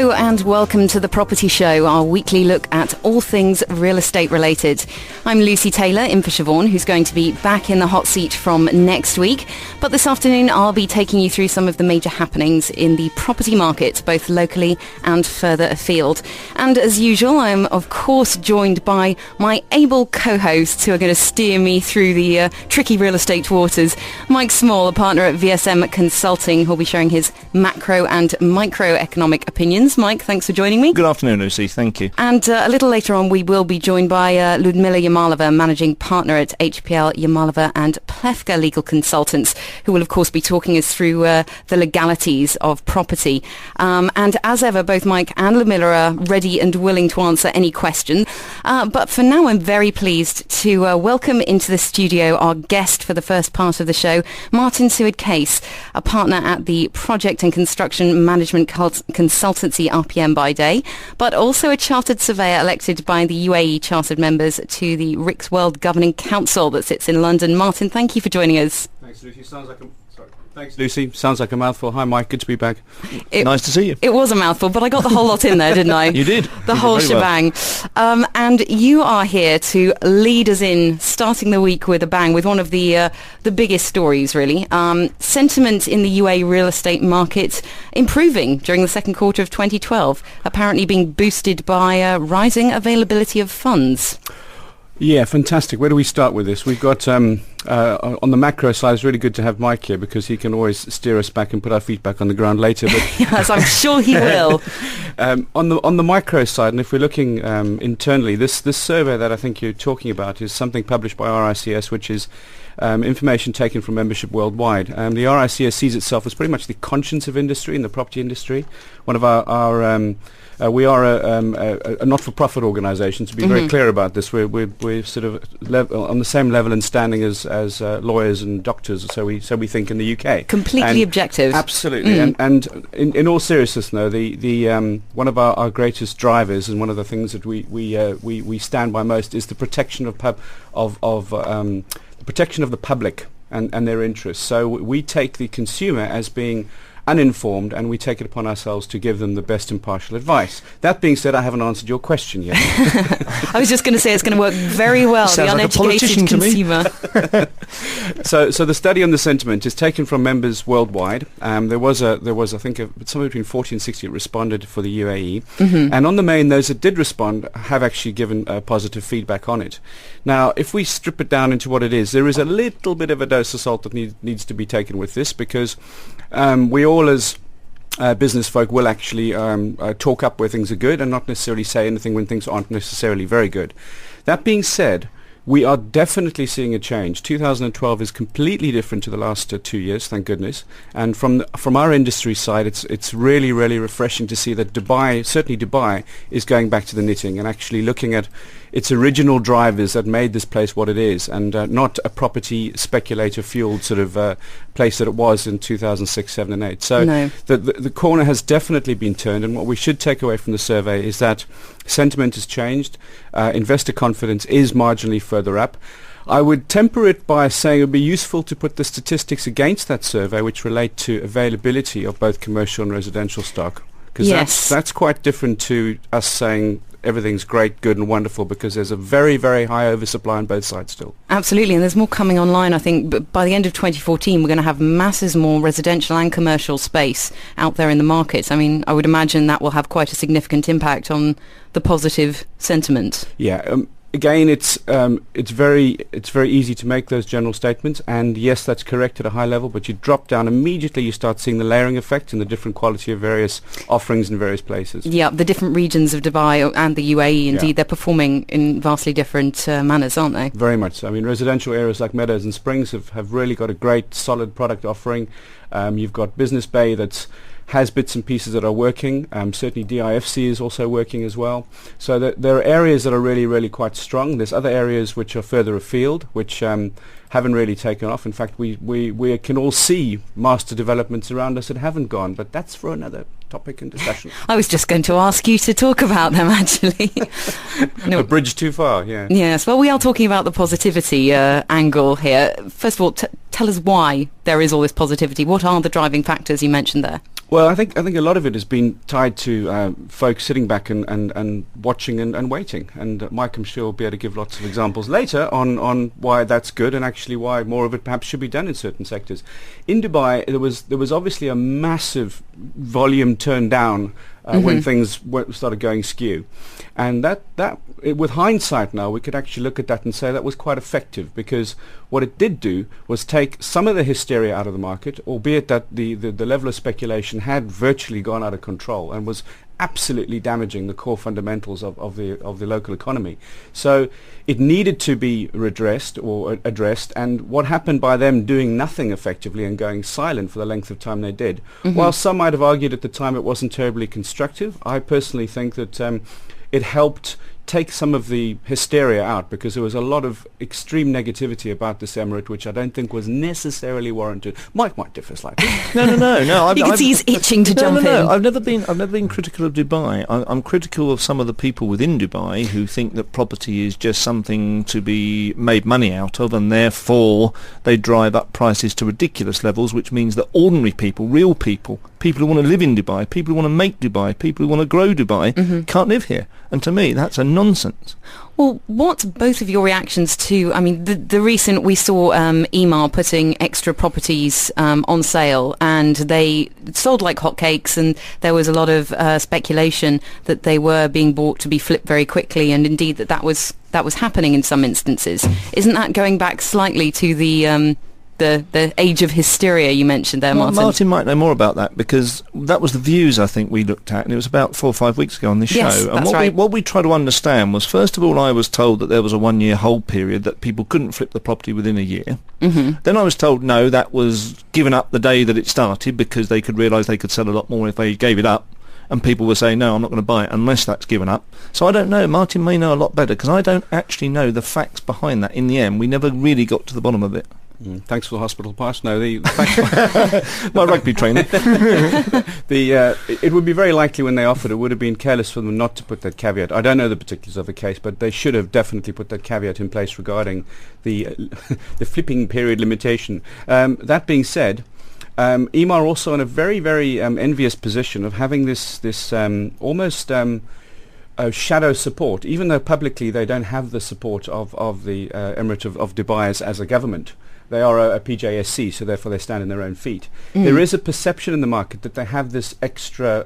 Hello and welcome to The Property Show, our weekly look at all things real estate related. I'm Lucy Taylor in for Siobhan, who's going to be back in the hot seat from next week. But this afternoon I'll be taking you through some of the major happenings in the property market, both locally and further afield. And as usual, I'm of course joined by my able co-hosts who are going to steer me through the tricky real estate waters. Mike Small, a partner at VSM Consulting, who'll be sharing his macro and microeconomic opinions. Mike, thanks for joining me. Good afternoon, Lucy. Thank you. And a little later on, we will be joined by Ludmila Yamalova, managing partner at HPL Yamalova and Plewka Legal Consultants, who will, of course, be talking us through the legalities of property. And as ever, both Mike and Ludmila are ready and willing to answer any question. But for now, I'm very pleased to welcome into the studio our guest for the first part of the show, Martin Seward-Case, a partner at the Project and Construction Management Consultancy RPM by day, but also a chartered surveyor elected by the UAE chartered members to the RICS World Governing Council that sits in London. Martin, thank you for joining us. Thanks, Lucy. Thanks, Lucy. Sounds like a mouthful. Hi, Mike. Good to be back. Nice to see you. It was a mouthful, but I got the whole lot in there, didn't I? You did. The whole shebang. Well. And you are here to lead us in, starting the week with a bang, with one of the biggest stories, really. Sentiment in the UAE real estate market improving during the second quarter of 2012, apparently being boosted by rising availability of funds. Yeah, fantastic. Where do we start with this? We've got, on the macro side, it's really good to have Mike here because he can always steer us back and put our feet back on the ground later. But yes, I'm sure he will. On the micro side, and if we're looking internally, this survey that I think you're talking about is something published by RICS, which is information taken from membership worldwide. The RICS sees itself as pretty much the conscience of industry in the property industry. One of we are a not-for-profit organisation. To be very clear about this, we're sort of on the same level and standing as lawyers and doctors. So we think in the UK. Completely objective. Absolutely. And in all seriousness, though, the one of our greatest drivers and one of the things that we stand by most is the protection of the protection of the public and their interests. So we take the consumer as being uninformed, and we take it upon ourselves to give them the best impartial advice. That being said, I haven't answered your question yet. I was just going to say it's going to work very well. Sounds the uneducated consumer. So the study on the sentiment is taken from members worldwide. There was I think somewhere between 40 and 60 responded for the UAE, and on the main, those that did respond have actually given positive feedback on it. Now, if we strip it down into what it is, there is a little bit of a dose of salt that needs to be taken with this because we all as business folk will actually talk up where things are good and not necessarily say anything when things aren't necessarily very good. That being said, we are definitely seeing a change. 2012 is completely different to the last 2 years, thank goodness. And from our industry side, it's really, really refreshing to see that certainly Dubai, is going back to the knitting and actually looking at its original drivers that made this place what it is, and not a property speculator-fueled sort of place that it was in 2006, 7 and 8. So no. the corner has definitely been turned, and what we should take away from the survey is that sentiment has changed, investor confidence is marginally further up. I would temper it by saying it would be useful to put the statistics against that survey which relate to availability of both commercial and residential stock, because that's quite different to us saying everything's great, good and wonderful, because there's a very, very high oversupply on both sides still. Absolutely, and there's more coming online, I think. But by the end of 2014, we're going to have masses more residential and commercial space out there in the markets. I mean, I would imagine that will have quite a significant impact on the positive sentiment. Yeah, again, it's very easy to make those general statements, and yes, that's correct at a high level, but you drop down immediately, you start seeing the layering effect and the different quality of various offerings in various places. Yeah, the different regions of Dubai and the UAE, indeed, they're performing in vastly different manners, aren't they? Very much so. I mean, residential areas like Meadows and Springs have really got a great, solid product offering. You've got Business Bay that's has bits and pieces that are working. Certainly DIFC is also working as well. So there are areas that are really, really quite strong. There's other areas which are further afield, which haven't really taken off. In fact, we can all see master developments around us that haven't gone, but that's for another topic and discussion. I was just going to ask you to talk about them, actually. No. A bridge too far, yeah. Yes, well, we are talking about the positivity angle here. First of all, tell us why there is all this positivity. What are the driving factors you mentioned there? Well, I think a lot of it has been tied to folks sitting back and watching and waiting. And Mike, I'm sure, will be able to give lots of examples later on why that's good and actually why more of it perhaps should be done in certain sectors. In Dubai, there was obviously a massive volume turned down when things started going skew. And with hindsight now, we could actually look at that and say that was quite effective, because what it did do was take some of the hysteria out of the market, albeit that the level of speculation had virtually gone out of control and was absolutely damaging the core fundamentals of the local economy. So it needed to be redressed or addressed, and what happened by them doing nothing effectively and going silent for the length of time they did, while some might have argued at the time it wasn't terribly constructive, I personally think that it helped take some of the hysteria out, because there was a lot of extreme negativity about this emirate, which I don't think was necessarily warranted. Mike might differ slightly. No. You can see he's itching to jump in. I've never been critical of Dubai. I'm critical of some of the people within Dubai who think that property is just something to be made money out of, and therefore they drive up prices to ridiculous levels, which means that ordinary people, real people who want to live in Dubai, people who want to make Dubai, people who want to grow Dubai, can't live here. And to me, that's a nonsense. Well, what's both of your reactions to, I mean, the recent, we saw Emaar putting extra properties on sale, and they sold like hotcakes, and there was a lot of speculation that they were being bought to be flipped very quickly, and indeed that was happening in some instances. Isn't that going back slightly to the age of hysteria you mentioned there, Martin? Martin might know more about that, because that was the views I think we looked at, and it was about 4 or 5 weeks ago on this show. And what we tried to understand was, first of all, I was told that there was a 1-year hold period, that people couldn't flip the property within a year. Then I was told no, that was given up the day that it started, because they could realise they could sell a lot more if they gave it up. And people were saying, no, I'm not going to buy it unless that's given up. So I don't know. Martin may know a lot better, because I don't actually know the facts behind that. In the end, we never really got to the bottom of it. Thanks for the hospital pass. No, the facts my rugby training. It would be very likely when they offered it would have been careless for them not to put that caveat. I don't know the particulars of the case, but they should have definitely put that caveat in place regarding the flipping period limitation. That being said, Emaar are also in a very, very envious position of having this almost shadow support, even though publicly they don't have the support of the Emirate of Dubai as a government. They are a PJSC, so therefore they stand on their own feet. There is a perception in the market that they have this extra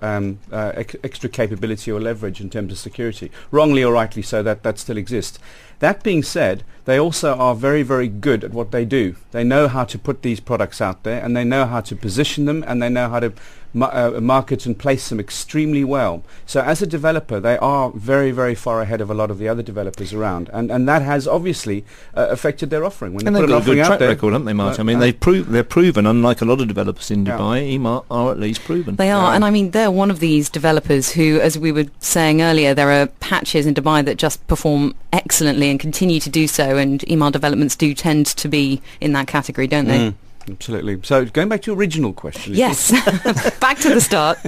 capability or leverage in terms of security. Wrongly or rightly so, that still exists. That being said, they also are very, very good at what they do. They know how to put these products out there, and they know how to position them, and they know how to market and place them extremely well. So as a developer, they are very, very far ahead of a lot of the other developers around, and that has obviously affected their offering. When and they they've put got an a good offering track out record, haven't they, Martin? I mean, they're proven, unlike a lot of developers in Dubai, Emaar are at least proven. They are, and I mean, they're one of these developers who, as we were saying earlier, there are patches in Dubai that just perform excellently and continue to do so, and Emaar developments do tend to be in that category, don't they? Absolutely. So going back to your original question. Yes, back to the start.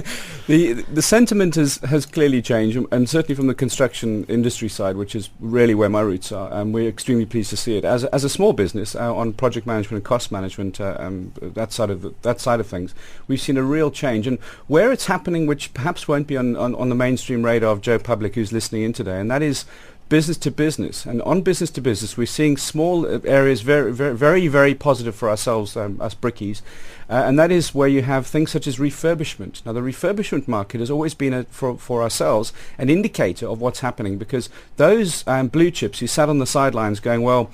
The sentiment has clearly changed, and certainly from the construction industry side, which is really where my roots are, and we're extremely pleased to see it. As a small business on project management and cost management, that side of things, we've seen a real change. And where it's happening, which perhaps won't be on the mainstream radar of Joe Public who's listening in today, and that is business to business. And on business to business, we're seeing small areas very, very, very, very positive for ourselves, us brickies, and that is where you have things such as refurbishment. Now, the refurbishment market has always been, for ourselves, an indicator of what's happening, because those blue chips who sat on the sidelines going, well,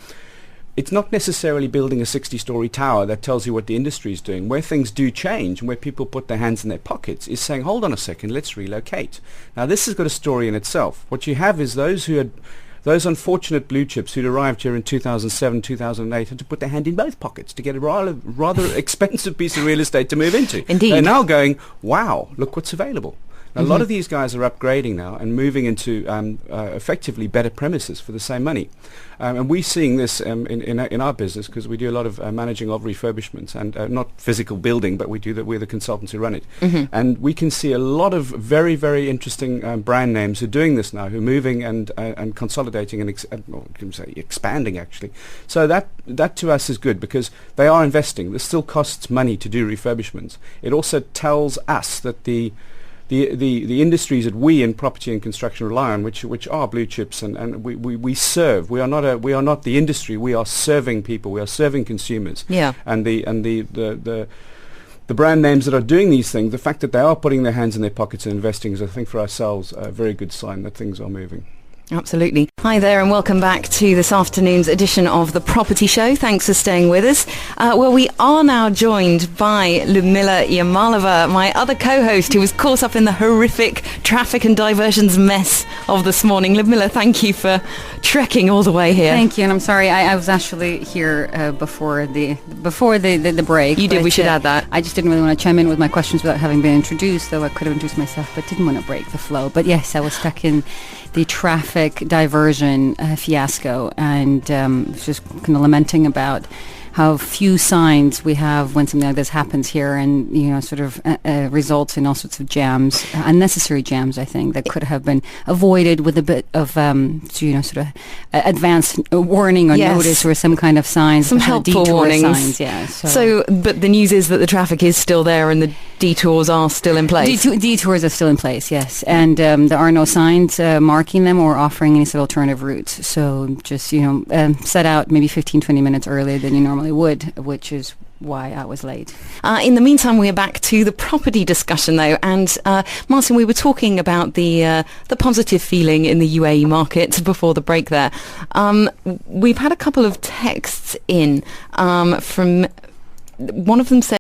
it's not necessarily building a 60-story tower that tells you what the industry is doing. Where things do change and where people put their hands in their pockets is saying, hold on a second, let's relocate. Now, this has got a story in itself. What you have is those unfortunate blue chips who'd arrived here in 2007, 2008 had to put their hand in both pockets to get a rather expensive piece of real estate to move into. Indeed. They're now going, wow, look what's available. Now, a lot of these guys are upgrading now and moving into effectively better premises for the same money. And we're seeing this in our business because we do a lot of managing of refurbishments and not physical building, but we're the consultants who run it. And we can see a lot of very, very interesting brand names who are doing this now, who are moving and consolidating and expanding, actually. So that to us is good because they are investing. This still costs money to do refurbishments. It also tells us that the industries that we in property and construction rely on, which are blue chips, and we serve. We are not the industry. We are serving people. We are serving consumers. Yeah. And the brand names that are doing these things, the fact that they are putting their hands in their pockets and investing is, I think, for ourselves a very good sign that things are moving. Absolutely. Hi there and welcome back to this afternoon's edition of The Property Show. Thanks for staying with us. Well, we are now joined by Ludmila Yamalova, my other co-host who was caught up in the horrific traffic and diversions mess of this morning. Ludmila, thank you for trekking all the way here. Thank you, and I'm sorry, I was actually here before the break. You did, we should add that. I just didn't really want to chime in with my questions without having been introduced, though I could have introduced myself, but didn't want to break the flow. But yes, I was stuck in the traffic diversion fiasco, and just kind of lamenting about how few signs we have when something like this happens here, and sort of results in all sorts of jams, unnecessary jams, I think, that could have been avoided with a bit of sort of advanced warning or notice or some kind of signs, some helpful warnings. Signs, yeah. So, but the news is that the traffic is still there and the detours are still in place. Detours are still in place, yes, and there are no signs marking them or offering any sort of alternative routes. So just set out maybe 15-20 minutes earlier than you normally would, which is why I was late. In the meantime, we're back to the property discussion, though, and Martin, we were talking about the positive feeling in the UAE market before the break there. We've had a couple of texts in from one of them said